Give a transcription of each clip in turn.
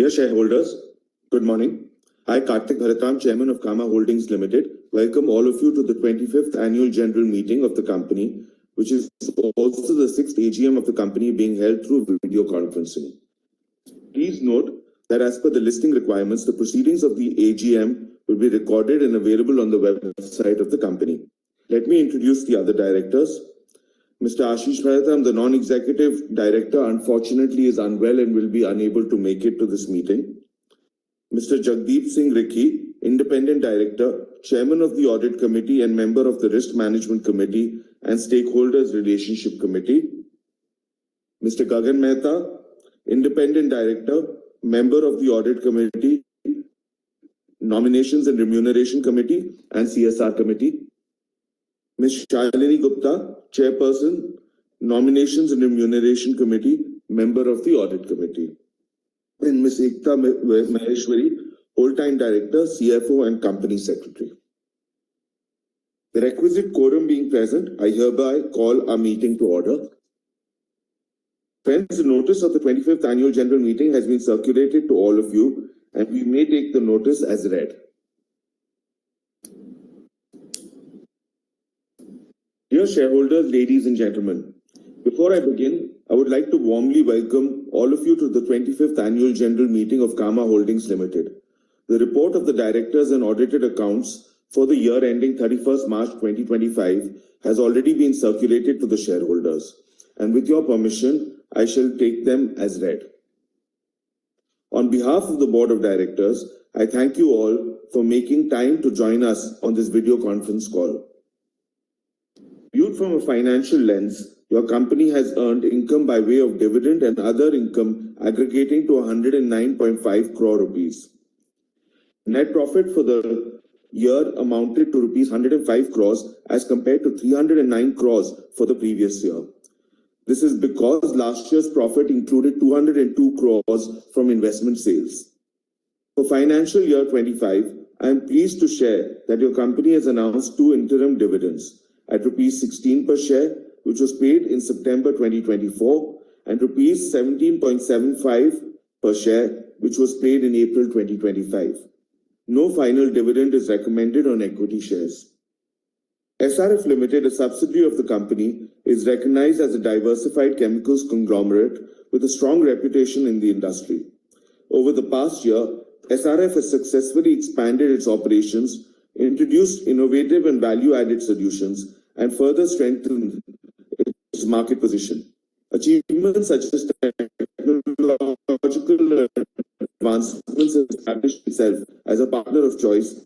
Dear shareholders, good morning. I, Karthik Bharatam, Chairman of Kama Holdings Limited, welcome all of you to the 25th Annual General Meeting of the company, which is also the 6th AGM of the company being held through video conferencing. Please note that as per the listing requirements, the proceedings of the AGM will be recorded and available on the website of the company. Let me introduce the other directors. Mr. Ashish Bharatam, the non-executive director, unfortunately is unwell and will be unable to make it to this meeting. Mr. Jagdeep Singh Rikhi, independent director, chairman of the audit committee and member of the risk management committee and stakeholders relationship committee. Mr. Gagan Mehta, independent director, member of the audit committee, nominations and remuneration committee and CSR committee. Ms. Shalini Gupta, chairperson, nominations and remuneration committee, member of the audit committee. And Ms. Ekta Maheshwari, whole-time director, CFO and company secretary. The requisite quorum being present, I hereby call our meeting to order. Friends, the notice of the 25th Annual General Meeting has been circulated to all of you, and we may take the notice as read. Dear shareholders, ladies and gentlemen, before I begin, I would like to warmly welcome all of you to the 25th Annual General Meeting of Kama Holdings Limited. The report of the directors and audited accounts for the year ending 31st March 2025 has already been circulated to the shareholders, and with your permission, I shall take them as read. On behalf of the Board of Directors, I thank you all for making time to join us on this video conference call. Viewed from a financial lens, your company has earned income by way of dividend and other income aggregating to 109.5 crore rupees. Net profit for the year amounted to rupees 105 crores as compared to 309 crores for the previous year. This is because last year's profit included 202 crores from investment sales. For financial year 25, I am pleased to share that your company has announced two interim dividends at rupees 16 per share, which was paid in September 2024, and rupees 17.75 per share, which was paid in April 2025. No final dividend is recommended on equity shares. SRF Limited, a subsidiary of the company, is recognized as a diversified chemicals conglomerate with a strong reputation in the industry. Over the past year, SRF has successfully expanded its operations, introduced innovative and value-added solutions, and further strengthened its market position. Achievements such as technological advancements have established itself as a partner of choice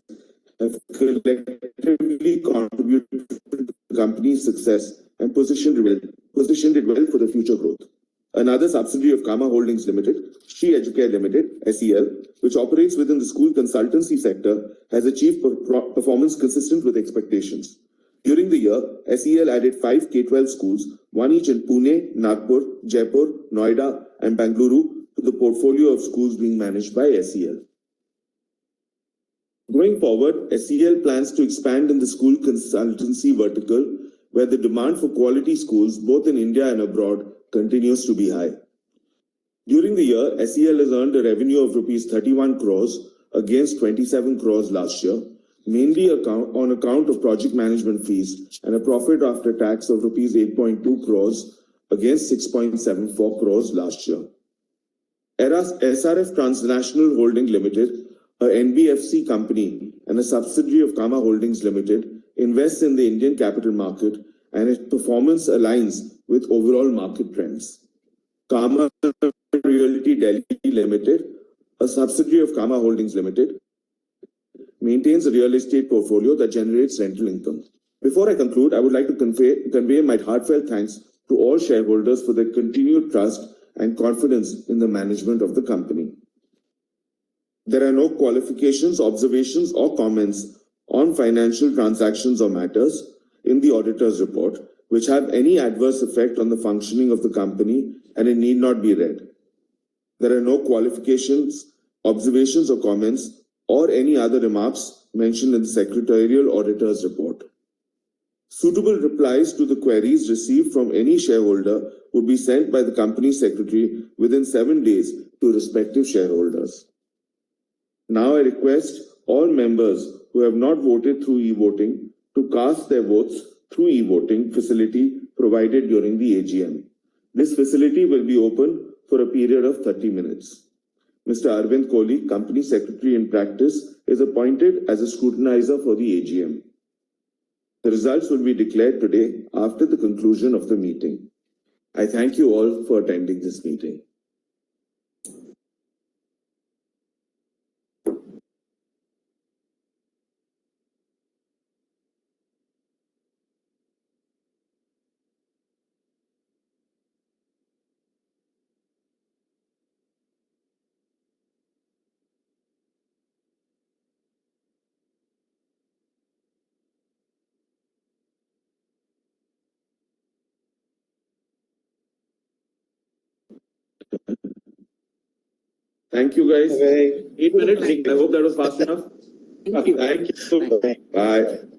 have collectively contributed to the company's success and positioned it well for the future growth. Another subsidiary of Kama Holdings Limited, Sri Educare Limited, SEL, which operates within the school consultancy sector, has achieved performance consistent with expectations. During the year, SEL added 5 K-12 schools, one each in Pune, Nagpur, Jaipur, Noida, and Bengaluru, to the portfolio of schools being managed by SEL. Going forward, SEL plans to expand in the school consultancy vertical, where the demand for quality schools, both in India and abroad, continues to be high. During the year, SEL has earned a revenue of rupees 31 crores against 27 crores last year, mainly on account of project management fees, and a profit after tax of rupees 8.2 crores against 6.74 crores last year. SRF Transnational Holding Limited, a NBFC company and a subsidiary of Kama Holdings Limited, invests in the Indian capital market, and its performance aligns with overall market trends. Kama Realty Delhi Limited, a subsidiary of Kama Holdings Limited, maintains a real estate portfolio that generates rental income. Before I conclude, I would like to convey my heartfelt thanks to all shareholders for their continued trust and confidence in the management of the company. There are no qualifications, observations, or comments on financial transactions or matters in the auditor's report which have any adverse effect on the functioning of the company, and it need not be read. There are no qualifications, observations, or comments or any other remarks mentioned in the secretarial auditor's report. Suitable replies to the queries received from any shareholder would be sent by the company secretary within 7 days to respective shareholders. Now I request all members who have not voted through e-voting to cast their votes through e-voting facility provided during the AGM. This facility will be open for a period of 30 minutes. Mr. Arvind Kohli, Company Secretary in practice, is appointed as a scrutinizer for the AGM. The results will be declared today after the conclusion of the meeting. I thank you all for attending this meeting. Thank you, guys. Okay. 8 minutes. I hope that was fast enough. Thank you. Thank you. Bye.